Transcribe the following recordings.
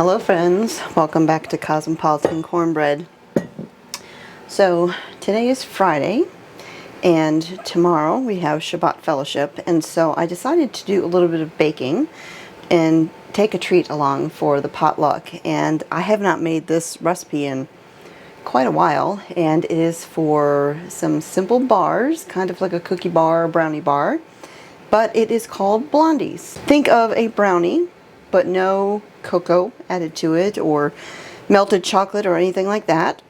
Hello friends, welcome back to Cosmopolitan Cornbread. So today is Friday and tomorrow we have Shabbat fellowship, and so I decided to do a little bit of baking and take a treat along for the potluck. And I have not made this recipe in quite a while, and it is for some simple bars, kind of like a cookie bar or brownie bar, but it is called blondies. Think of a brownie, but no cocoa added to it or melted chocolate or anything like that.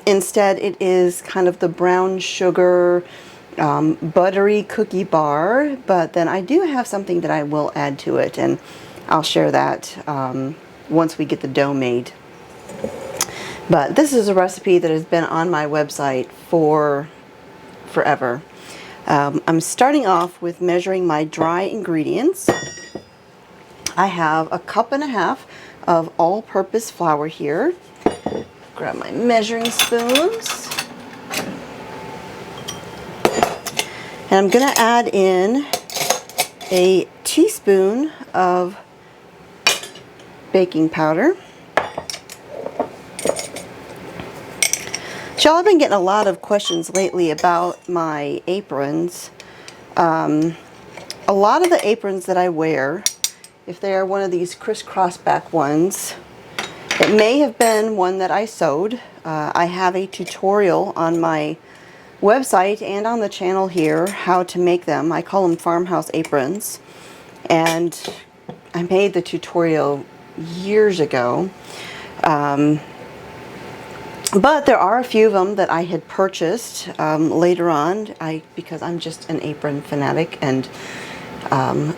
Instead, it is kind of the brown sugar, buttery cookie bar, but then I do have something that I will add to it, and I'll share that once we get the dough made. But this is a recipe that has been on my website for forever. I'm starting off with measuring my dry ingredients. I have 1.5 cups of all-purpose flour here. Grab my measuring spoons. And I'm going to add in a teaspoon of baking powder. So I've been getting a lot of questions lately about my aprons. A lot of the aprons that I wear, if they are one of these crisscross back ones, it may have been one that I sewed. I have a tutorial on my website and on the channel here how to make them. I call them farmhouse aprons, and I made the tutorial years ago. But there are a few of them that I had purchased later on, because I'm just an apron fanatic, and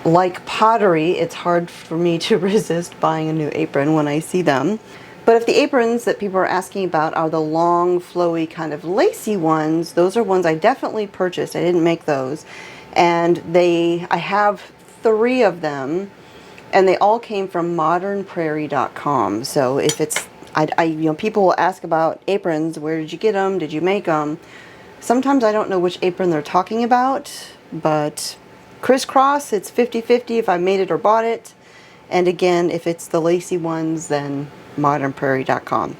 like pottery, it's hard for me to resist buying a new apron when I see them. But if the aprons that people are asking about are the long, flowy, kind of lacy ones, those are ones I definitely purchased. I didn't make those. And I have 3 of them, and they all came from modernprairie.com. So if it's people will ask about aprons. Where did you get them? Did you make them? Sometimes I don't know which apron they're talking about, but crisscross, it's 50-50 if I made it or bought it. And again, if it's the lacy ones, then modernprairie.com.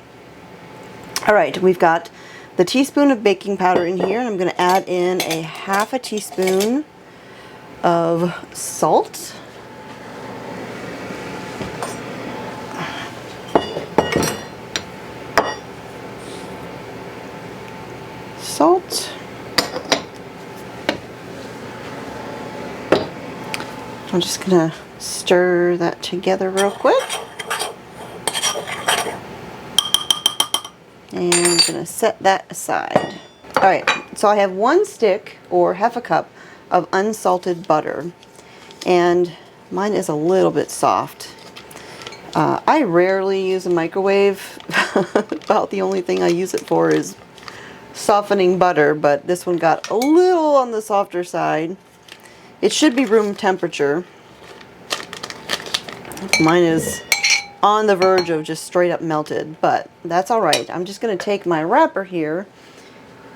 All right, we've got the teaspoon of baking powder in here, and I'm going to add in a 1/2 teaspoon of salt. I'm just going to stir that together real quick. And I'm going to set that aside. Alright, so I have 1 stick, or 1/2 cup, of unsalted butter. And mine is a little bit soft. I rarely use a microwave. About the only thing I use it for is softening butter, but this one got a little on the softer side. It should be room temperature. Mine is on the verge of just straight up melted, but that's alright. I'm just going to take my wrapper here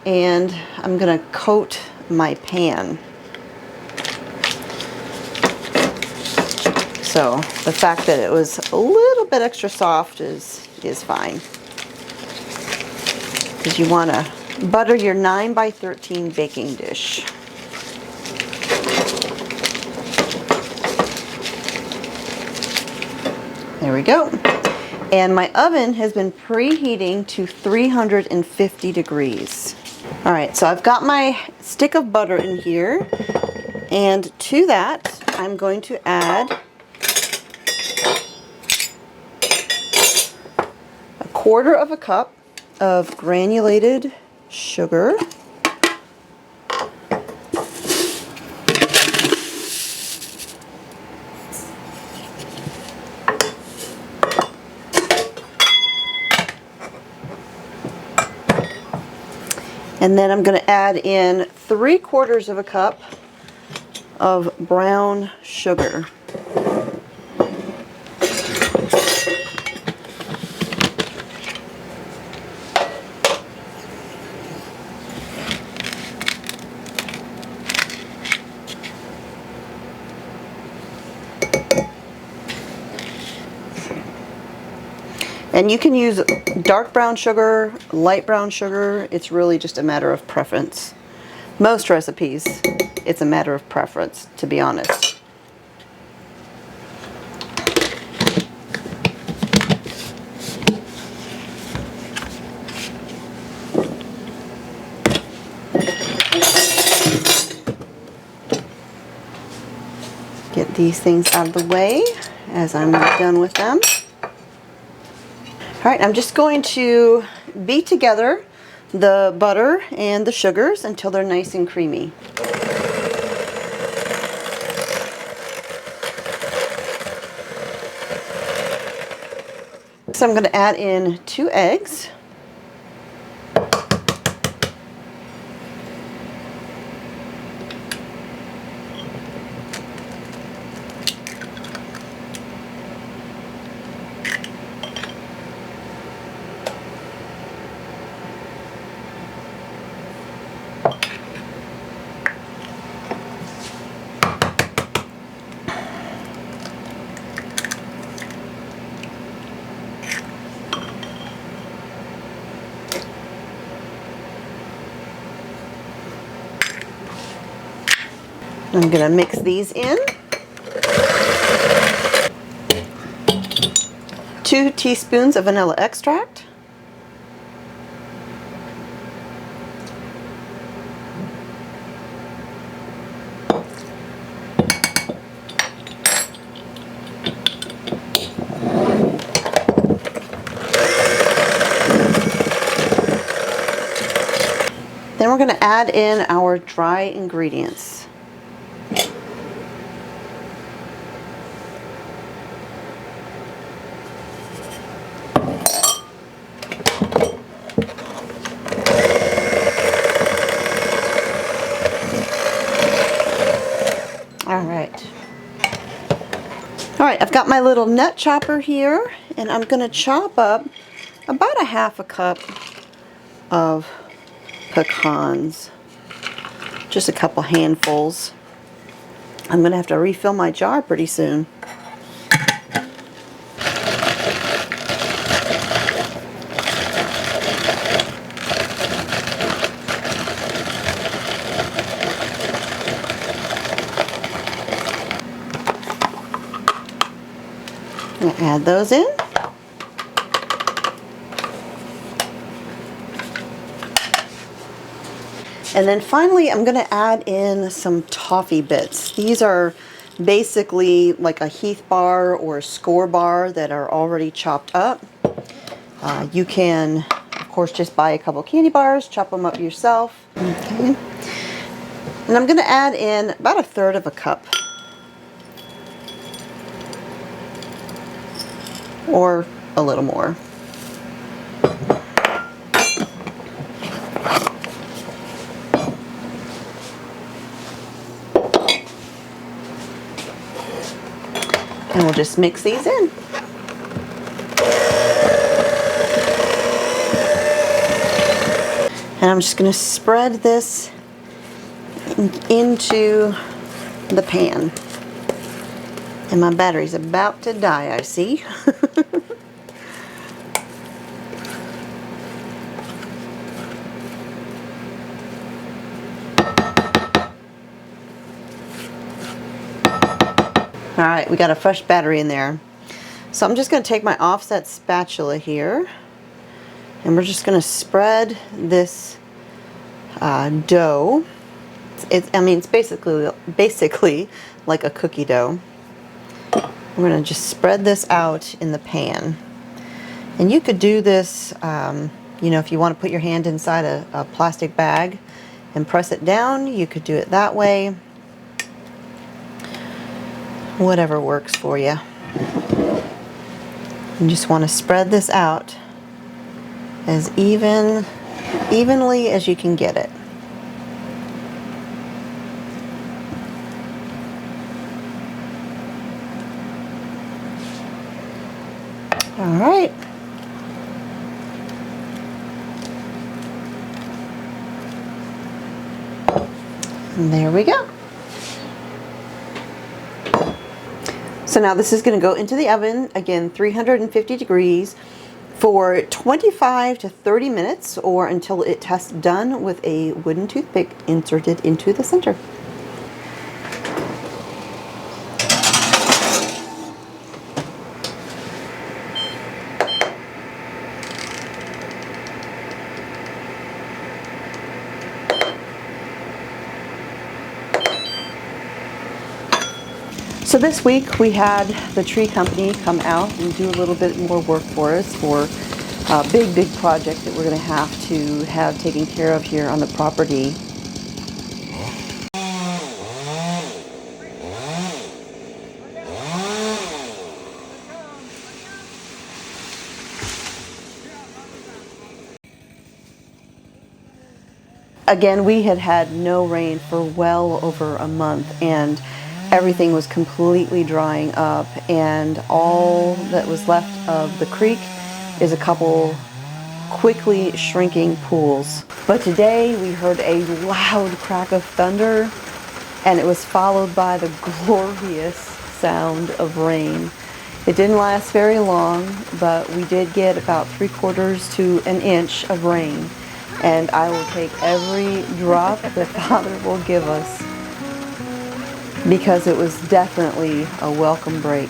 and I'm going to coat my pan. So the fact that it was a little bit extra soft is fine. Because you want to butter your 9x13 baking dish. There we go. And my oven has been preheating to 350 degrees. All right, so I've got my stick of butter in here, and to that I'm going to add 1/4 cup of granulated sugar. And then I'm going to add in 3/4 cup of brown sugar. And you can use dark brown sugar, light brown sugar. It's really just a matter of preference. Most recipes, it's a matter of preference, to be honest. Get these things out of the way as I'm done with them. All right, I'm just going to beat together the butter and the sugars until they're nice and creamy. So I'm going to add in 2 eggs. I'm going to mix these in. 2 teaspoons of vanilla extract. Then we're going to add in our dry ingredients. All right, I've got my little nut chopper here, and I'm going to chop up about a half a cup of pecans. Just a couple handfuls. I'm going to have to refill my jar pretty soon. I'm going to add those in. And then finally, I'm going to add in some toffee bits. These are basically like a Heath bar or a Score bar that are already chopped up. You can, of course, just buy a couple candy bars, chop them up yourself. Okay. And I'm going to add in about 1/3 cup. Or a little more. And we'll just mix these in. And I'm just going to spread this into the pan. And my battery's about to die, I see. All right, we got a fresh battery in there. So I'm just going to take my offset spatula here, and we're just going to spread this dough. It's basically like a cookie dough. We're going to just spread this out in the pan. And you could do this, you know, if you want to put your hand inside a plastic bag and press it down, you could do it that way. Whatever works for you. You just want to spread this out as evenly as you can get it. All right. And there we go. So now this is going to go into the oven, again 350 degrees for 25 to 30 minutes or until it tests done with a wooden toothpick inserted into the center. So this week we had the tree company come out and do a little bit more work for us for a big project that we're going to have taken care of here on the property. Again, we had no rain for well over a month, and everything was completely drying up, and all that was left of the creek is a couple quickly shrinking pools. But today we heard a loud crack of thunder, and it was followed by the glorious sound of rain. It didn't last very long, but we did get about 3/4 to an inch of rain, and I will take every drop that Father will give us, because it was definitely a welcome break.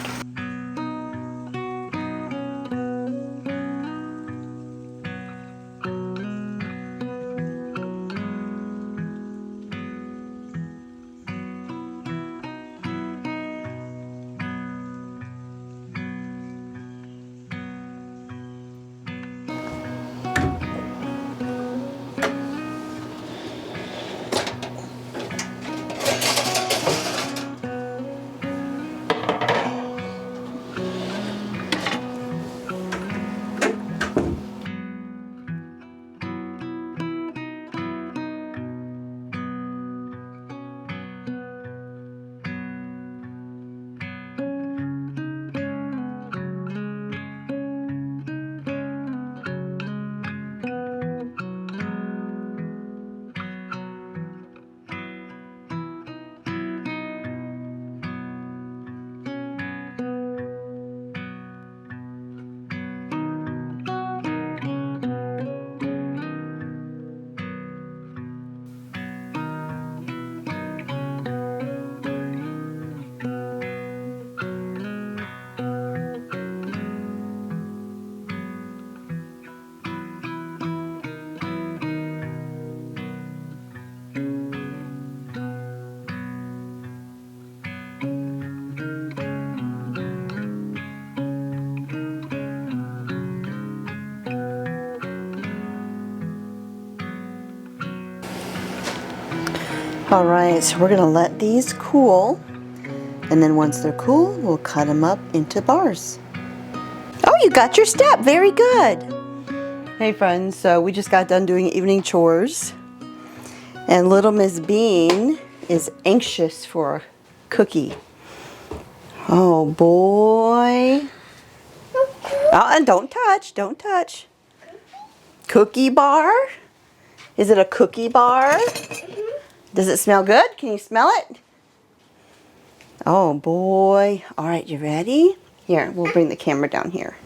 Alright, so we're going to let these cool, and then once they're cool, we'll cut them up into bars. Oh, you got your step! Very good! Hey friends, so we just got done doing evening chores, and little Miss Bean is anxious for a cookie. Oh boy! Oh, and don't touch! Cookie bar? Is it a cookie bar? Does it smell good? Can you smell it? Oh boy. Alright, you ready? Here, we'll bring the camera down here.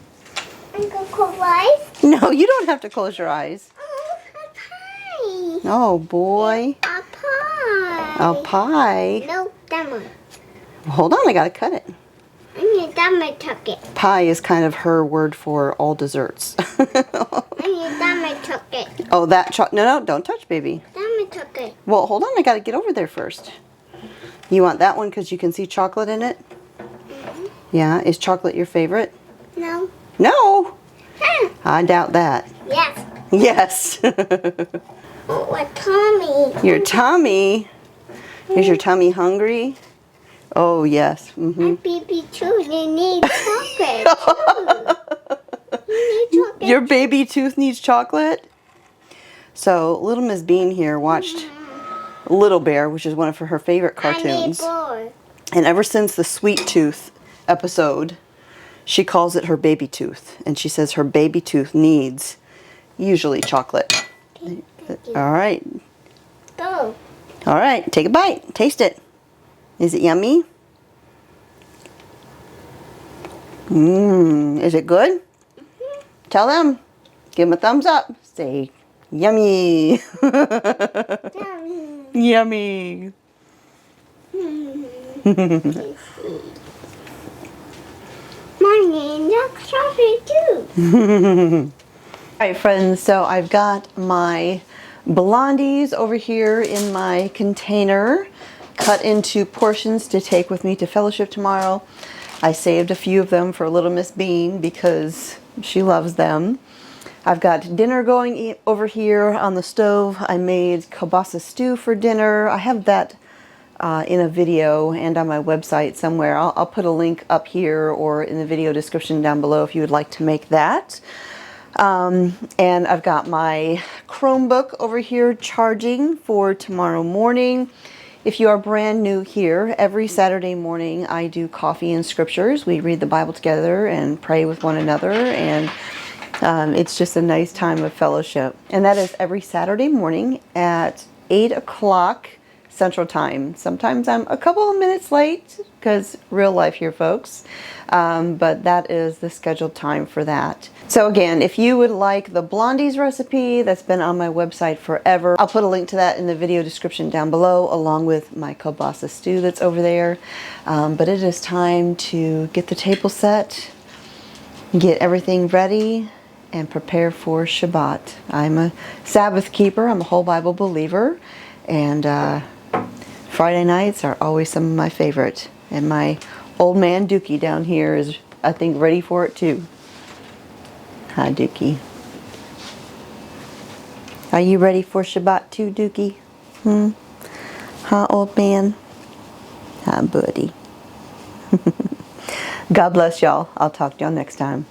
I'm gonna close my eyes? No, you don't have to close your eyes. Oh, a pie. Oh boy. A pie. A pie? No, that one. Hold on, I gotta cut it. I need that one took it. Pie is kind of her word for all desserts. I need that one took it. Oh, that no, don't touch, baby. That one took it. Well, hold on, I gotta get over there first. You want that one because you can see chocolate in it? Mm-hmm. Yeah, is chocolate your favorite? No. No! Huh. I doubt that. Yes. Yes. Oh, what tummy? Your tummy? Is your tummy hungry? Oh, yes. Mm-hmm. And baby too, they need chocolate too. You need chocolate. Your baby tooth needs chocolate? So, little Miss Bean here watched Little Bear, which is one of her favorite cartoons. I need And ever since the Sweet Tooth episode, she calls it her baby tooth. And she says her baby tooth needs, usually, chocolate. All right. Go. All right, take a bite. Taste it. Is it yummy? Is it good? tell them. Give them a thumbs up. Say, yummy. Yummy. My name's strawberry too. Alright friends, so I've got my blondies over here in my container, cut into portions to take with me to fellowship tomorrow. I saved a few of them for little Miss Bean because she loves them. I've got dinner going over here on the stove. I made kielbasa stew for dinner. I have that in a video and on my website somewhere. I'll put a link up here or in the video description down below if you would like to make that. And I've got my Chromebook over here charging for tomorrow morning. If you are brand new here, every Saturday morning I do coffee and scriptures. We read the Bible together and pray with one another, and it's just a nice time of fellowship. And that is every Saturday morning at 8 o'clock Central Time. Sometimes I'm a couple of minutes late because real life here, folks. But that is the scheduled time for that. So again, if you would like the blondies recipe that's been on my website forever, I'll put a link to that in the video description down below, along with my kielbasa stew that's over there. But it is time to get the table set, get everything ready, and prepare for Shabbat. I'm a Sabbath keeper. I'm a whole Bible believer. And Friday nights are always some of my favorite. And my old man Dookie down here is, I think, ready for it too. Hi, Dookie. Are you ready for Shabbat too, Dookie? Huh, old man? Hi, buddy. God bless y'all. I'll talk to y'all next time.